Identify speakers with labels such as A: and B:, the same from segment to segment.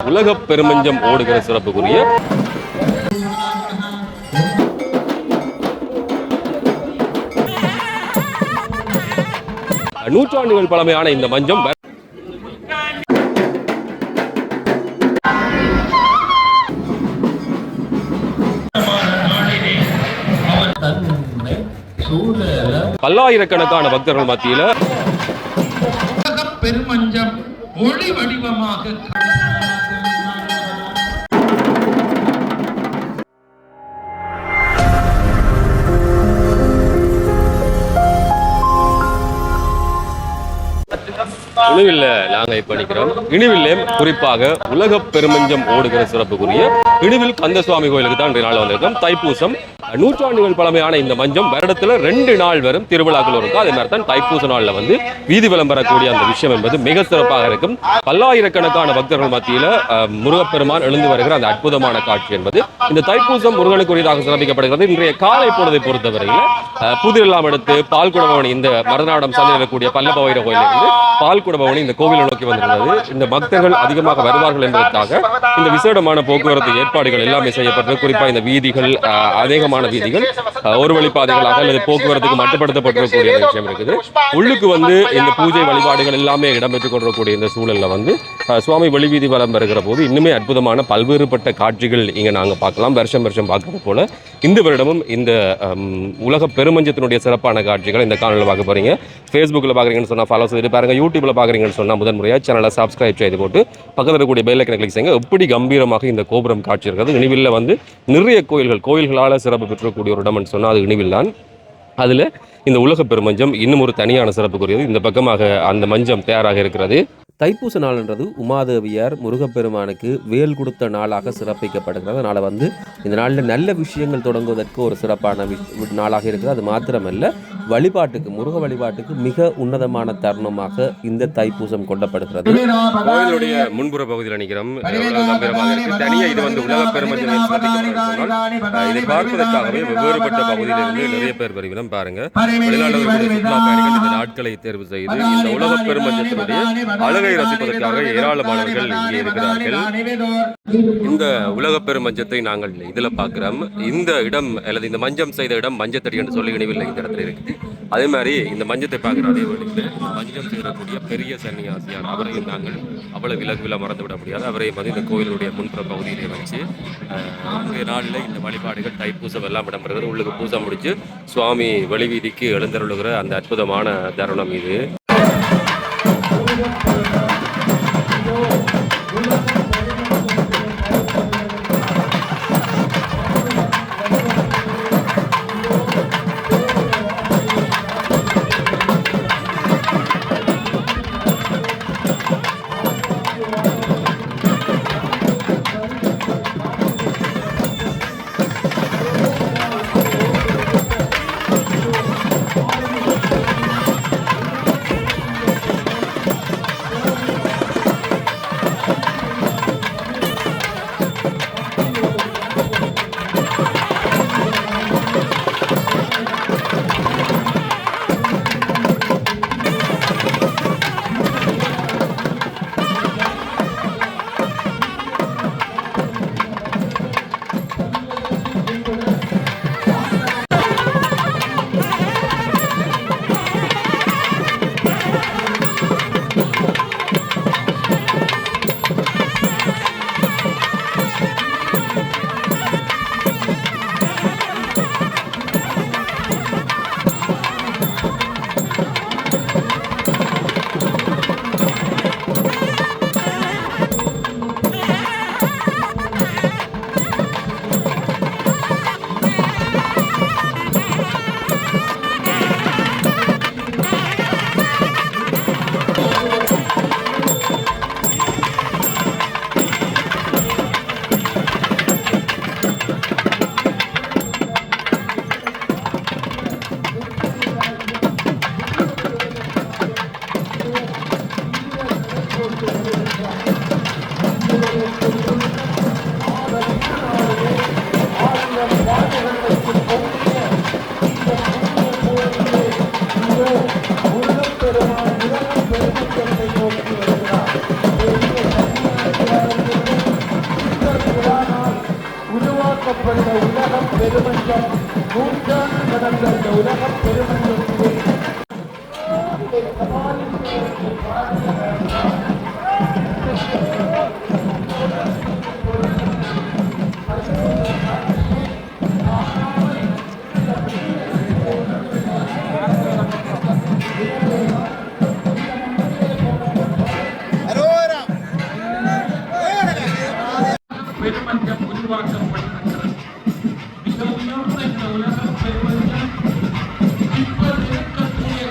A: உலக பெருமஞ்சம் ஓடுகிற சிறப்புக்குரிய நூற்றாண்டுகள் பழமையான இந்த மஞ்சம் பல்லாயிரக்கணக்கான பக்தர்கள் மத்தியில
B: பெருமஞ்சம் ஒளி வடிவமாக
A: இனிவில்ல நாங்க இப்ப நிக்கிறோம். இனிவில்லே குறிப்பாக உலக பெருமஞ்சம் ஓடுகிற சிறப்புக்குரிய இனிவில் கந்த சுவாமி கோயிலுக்கு தான் இன்றைய நாள் வந்திருக்கோம். தைப்பூசம் நூற்றாண்டுகள் பழமையான இந்த மஞ்சம் வருடத்துல 2 நாள் வரும் திருவிழாக்கள் இருக்கும். அதே மாதிரி தான் தைப்பூச நாள்ல வீதி விளம்பரக்கூடிய அந்த விஷயம் என்பது மிக சிறப்பாக இருக்கும். பல்லாயிரக்கணக்கான பக்தர்கள் மத்தியில முருகப்பெருமான் எழுந்து வருகிற அந்த அற்புதமான காட்சி என்பது இந்த தைப்பூசம் முருகனுக்குரியதாக சிறப்பிக்கப்படுகிறது. இன்றைய காலை பொழுதை பொறுத்தவரையில் புதிரெல்லாம் எடுத்து பால்குடபவனி இந்த மருநாடம் சந்தையில் இருக்கக்கூடிய பல்லபவைர கோயிலிருந்து பால்குடபவனி இந்த கோவிலை நோக்கி வந்திருந்தது. இந்த பக்தர்கள் அதிகமாக வருவார்கள் என்பதற்காக இந்த விசேடமான போக்குவரத்து ஏற்பாடுகள் எல்லாமே செய்யப்பட்டது. குறிப்பாக இந்த வீதிகள் அநேகமான வீதிகள் ஒரு வழிப்பாதைகளாக அல்லது போக்குவரத்துக்கு மட்டுப்படுத்தப்பட்டிருக்கக்கூடிய விஷயம் இருக்குது. உள்ளுக்கு இந்த பூஜை வழிபாடுகள் எல்லாமே இடம்பெற்றுக் கொண்டிருக்கக்கூடிய இந்த சூழல்ல சுவாமி வெளிவீதி வலம் வருகிற போது இன்னுமே அற்புதமான பல்வேறுபட்ட காட்சிகள் இங்க நாங்க பார்க்கலாம். வருஷம் பார்க்கறது போல இந்த வருடமும் இந்த உலக பெருமஞ்சத்தினுடைய சிறப்பான காட்சிகள் இந்த காணொலியில் பார்க்க போறீங்க. ஃபேஸ்புக்கில் பார்க்குறீங்கன்னு சொன்னால் ஃபாலோ செய்து பாருங்க. யூடியூப்ல பார்க்குறீங்கன்னு சொன்னால் முதன்முறையாக சேனலை சப்ஸ்கிரைப் செய்து போட்டு பக்கத்தில் இருக்கக்கூடிய பெல் ஐக்கனை கிளிக் செய்யுங்க. எப்படி கம்பீரமாக இந்த கோபுரம் காட்சி இருக்கிறது. இனிவில்ல நிறைய கோயில்களால் சிறப்பு பெற்றக்கூடிய ஒரு இடம்னு சொன்னால் அது இனிவில் தான். அதில் இந்த உலக பெருமஞ்சம் இன்னும் ஒரு தனியான சிறப்புக்குரியது. இந்த பக்கமாக அந்த மஞ்சம் தயாராக இருக்கிறது. தைப்பூச நாள்ன்றது உமாதேவியார் முருகப்பெருமானுக்கு வேல் கொடுத்த நாளாக சிறப்பிக்கப்படுகிறது. அதனால் இந்த நாளில் நல்ல விஷயங்கள் தொடங்குவதற்கு ஒரு சிறப்பான நாளாக இருக்குது. அது மாத்திரமல்ல, வழிபாட்டுக்கு முருக வழிபாட்டுக்கு மிக உன்னதமான தருணமாக இந்த தைப்பூசம் கொண்டாடப்படுகிறது. கோயிலுடைய முன்புற பகுதியில் நிற்கிறோம். தனியாக இது உலக பெருமஞ்சம் இதை பார்ப்பதற்காகவே வெவ்வேறுபட்ட பகுதியிலிருந்து நிறைய பேர் வருகிறோம். பாருங்க, வெளிநாடுகளுடைய சுற்றுலா பயணிகள் இந்த நாட்களை தேர்வு செய்து இந்த உலக பெருமஞ்சத்தினுடைய அழகை ரசிப்பதற்காக ஏராளமானவர்கள் இங்கே இருக்கிறார்கள். இந்த உலக பெருமஞ்சத்தை நாங்கள் இதுல பார்க்கிறோம். இந்த இடம் அல்லது இந்த மஞ்சம் செய்த இடம் மஞ்சத்தடி என்று சொல்லி இணைவில் இந்த இடத்துல இருக்குது. அதே மாதிரி இந்த மஞ்சத்தை பார்க்கிற அதே வழியில் மஞ்சம் செய்யக்கூடிய பெரிய சன்னியாசியார் அவரையும் நாங்கள் அவ்வளவு விலகுவில மறந்து விட முடியாது. அவரையும் இந்த கோயிலுடைய முன்புற பகுதியிலே வச்சு இன்றைய நாளில் இந்த வழிபாடுகள் தைப்பூசம் எல்லாம் இடம்பெறுகிறது. உள்ளுக்கு பூசை முடிச்சு சுவாமி வெளிவீதிக்கு எழுந்தருளுகிற அந்த அற்புதமான தருணம் இது.
C: உருவாக்கப்பட்ட உலகப் பெருமஞ்சம் நூற்றாண்டு கடந்த இந்த உலகப் பெருமஞ்சத்திலே
B: பெருமஞ்சம் உருவாக்கப்பட்டிருக்கிறது. மிக உயர்ந்த இந்த உலகப் பெருமஞ்சம் இப்போது இருக்கக்கூடிய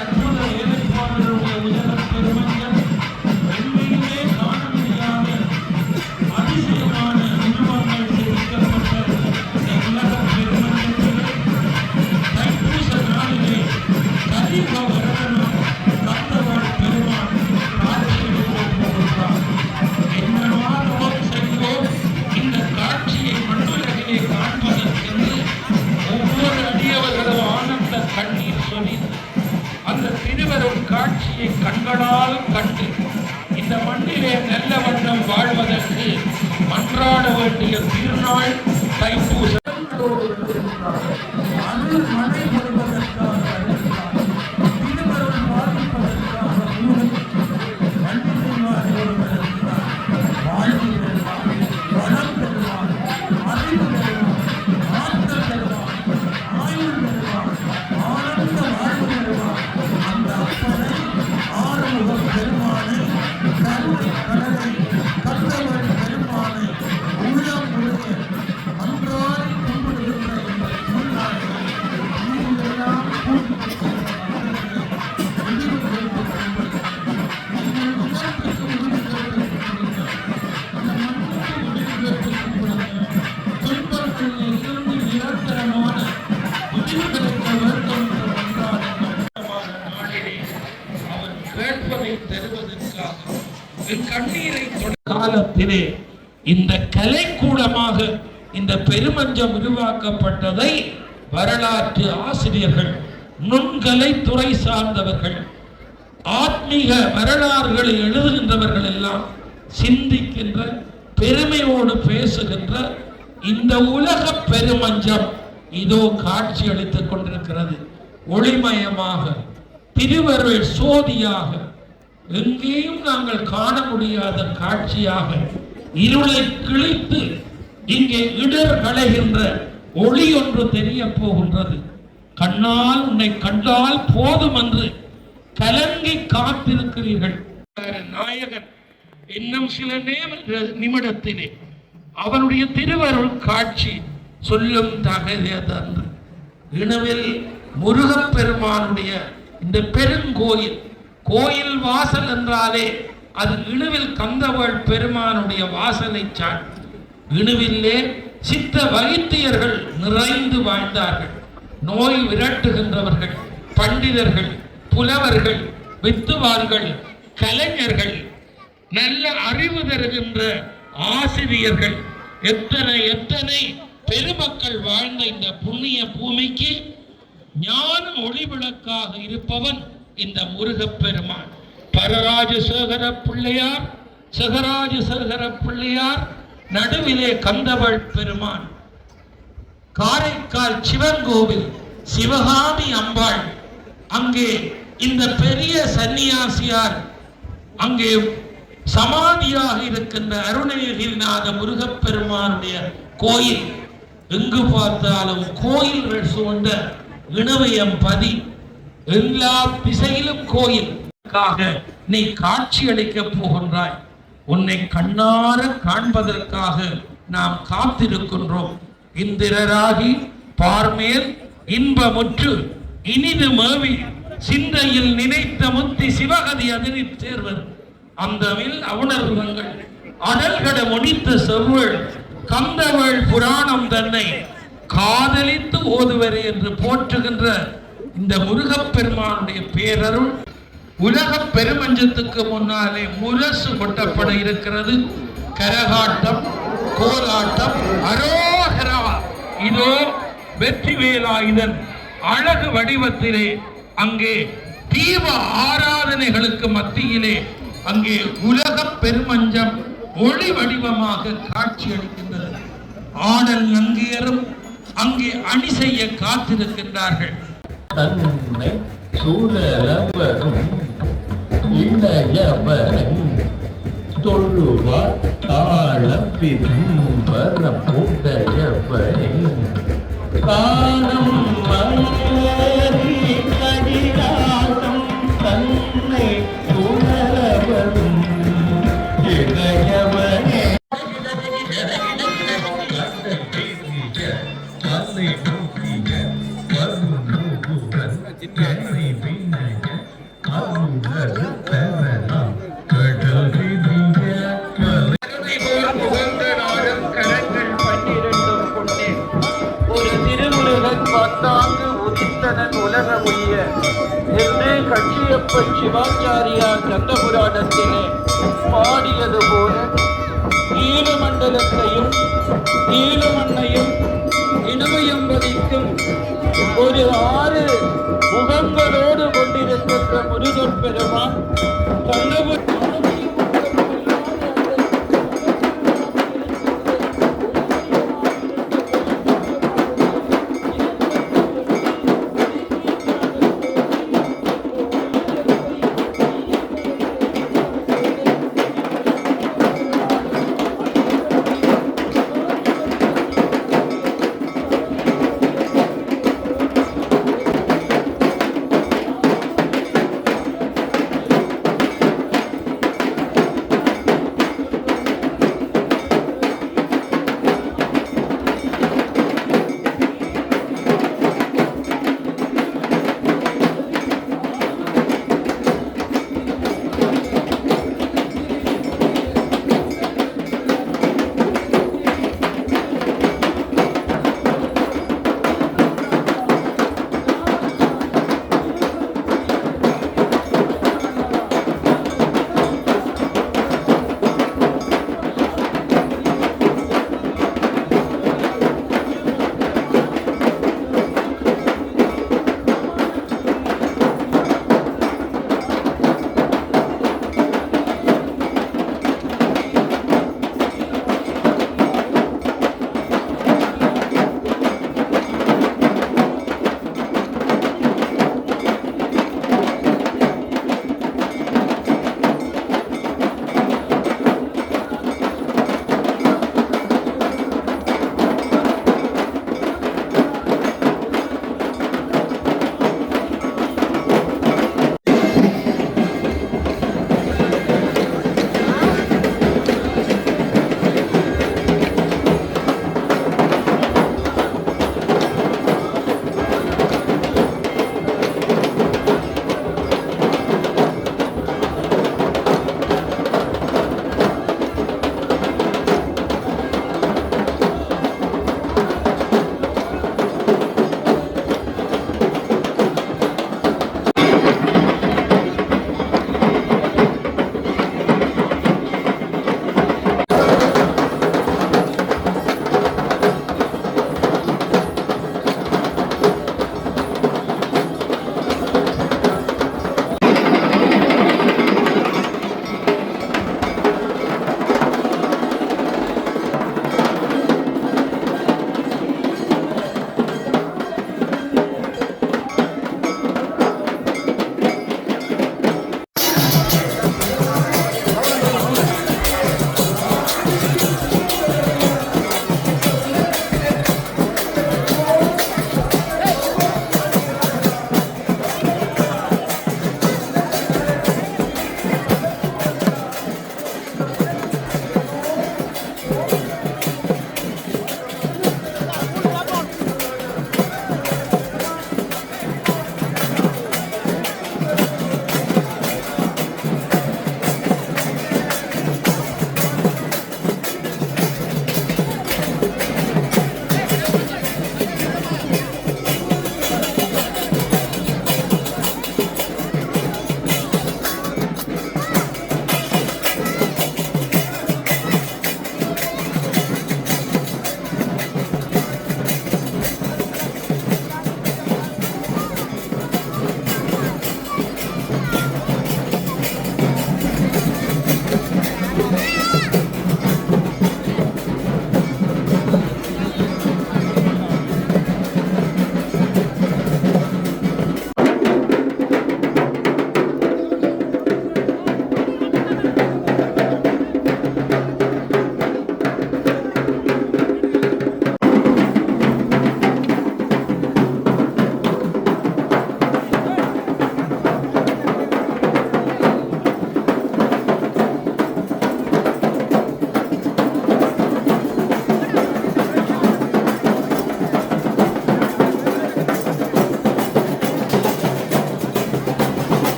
B: அற்புத வேலைப்பாடுகளுடைய உலகப் பெருமஞ்சம் வெள்ளியிலே காண முடியாத அதிசயமான உருவங்கள் செதுக்கப்பட்ட இந்த உலகப் பெருமஞ்சத்திலே தைப்பூச நாளிலே கலியுக வரதனான கந்தவாள் பெருமான் காட்சியளிக்கப் போகிறார். என்னவானோ செய்வோம் இந்த காட்சியை மண்ணுலகிலே காண்பதற்கென்று ஒவ்வொரு அடியவர்களும் ஆனந்த கண்ணீர் சொல்லி அந்த திருவரும் காட்சியை கண்களால் கண்டு இந்த மண்ணிலே நல்ல வண்ணம் வாழ்வதற்கு மன்றாட வேண்டிய திருநாள் தைப்பூசம்.
C: அருள் மழை பொழிவதற்காக திருவருள் பாதிப்பதற்காக மண்ணில் ஒருவர் வாழ்வு பெறுவார், வளம் பெறுவார், அறிவு பெறுவார், ஆற்றல் பெறுவார், ஆயுள் பெறுவார், ஆனந்த வாழ்வு பெறுவார். அந்த அப்பனை ஆறுமுக பெருமானை கருணை கடலை கந்தவள் பெருமானை உள்ளம் முழுக்க அன்றாடி கும்பிடுகின்ற எங்கள் முன்னாள் நீங்களெல்லாம்
B: கண்ணீரை காலத்திலே இந்த கலைக்கூடமாக இந்த பெருமஞ்சம் உருவாக்கப்பட்டதை வரலாற்று ஆசிரியர்கள், நுண்கலை துறை சார்ந்தவர்கள், ஆத்மீக வரலாறுகளை எழுதுகின்றவர்கள் எல்லாம் சிந்திக்கின்ற, பெருமையோடு பேசுகின்ற இந்த உலக பெருமஞ்சம் இதோ காட்சி அளித்துக் கொண்டிருக்கிறது. ஒளிமயமாக, திருவருள் சோதியாக, எங்கேயும் நாங்கள் காண முடியாத காட்சியாக, இருளை கிழித்து இங்கே இடர் களைகின்ற ஒளி ஒன்று தெரிய போகின்றது. கண்ணால் உன்னை கண்டால் போதும் என்று கலங்கி காத்திருக்கிறீர்கள். நாயகன் இன்னும் சில நிமிடத்திலே அவனுடைய திருவருள் காட்சி சொல்லும் தகவல். இணுவில் முருகப்பெருமானுடைய இந்த பெருங்கோயில், கோயில் வாசல் என்றாலே அது இணுவில் கந்தவள் பெருமானுடைய வாசலை சாட்சி. இணுவிலே சித்த வைத்தியர்கள் நிறைந்து வாழ்ந்தார்கள். நோய் விரட்டுகின்றவர்கள், பண்டிதர்கள், புலவர்கள், வித்துவான்கள், கலைஞர்கள், நல்ல அறிவு தருகின்ற ஆசிரியர்கள், எத்தனை எத்தனை பெருமக்கள் வாழ்ந்த இந்த புண்ணிய பூமிக்கு ஞான ஒளிவிளக்காக இருப்பவன் இந்த முருகப்பெருமான். பரராஜசேகர பிள்ளையார், சிகராஜசேகர பிள்ளையார், நடுவிலே கந்தவள் பெருமான், காரைக்கால் சிவன் கோவில், சிவகாமி அம்பாள், அங்கே இந்த பெரிய சன்னியாசியார், அங்கே சமாதியாக இருக்கின்ற அருணகிரிநாத முருகப்பெருமானுடைய கோயில், எங்கு பார்த்தாலும் கோயில்கள் சூழ்ந்த இணுவயம் பதி, எல்லா திசையிலும் கோயிலுக்காக நீ காட்சி அளிக்கப் போகின்றாய். உன்னை கண்ணார காண்பதற்காக நாம் காத்திருக்கின்றோம். இந்திரராகி பார்மேல் இன்பமுற்று இனிது மேவி சிந்தையில் நினைத்த முத்தி சிவகதி அதனில் சேர்வர் அந்தவில் அவுணர்வங்கள் அடல்கட முடித்த செவ்வள் கந்தவள் புராணம் தன்னை காதலித்து ஓதுவரே என்று போற்றுகின்ற இந்த முருகப்பெருமானுடைய பேரருள் உலக பெருமஞ்சத்துக்கு முன்னாலே முரசு கொட்டப்பட இருக்கிறது. கரகாட்டம், கோலாட்டம், அரோகரா. இதோ வெற்றி வேலாயுதன் அழகு வடிவத்திலே அங்கே தீப ஆராதனைகளுக்கு மத்தியிலே அங்கே உலக பெருமஞ்சம் ஒளி வடிவமாக காட்சி அளிக்கின்றது. ஆடல் நங்கையரும் அங்கே அணி செய்ய காத்திருக்கின்றார்கள்.
C: தன்னை சூழலவரும் இளையவரும் தொழுவார் தாழப்பிதும்பரப்புடையவரின் காலம் மலரி கடிராசம் தன்னை சூழலவரும் இளையவரே ஒரு திருமுருகன் பத்தாங்கு உதித்தனன் உலக உய்ய என்னே கட்சியப்ப சிவாச்சாரியார் கந்தபுராணத்திலே பாடியது போல ஈழமண்டலத்தையும் ஈழமண்ணையும் இனமையம்பதிக்கும் ஒரு 6 முகங்களோடு கொண்டிருக்கின்ற முருகப் பெருமான் கந்தபுராணம்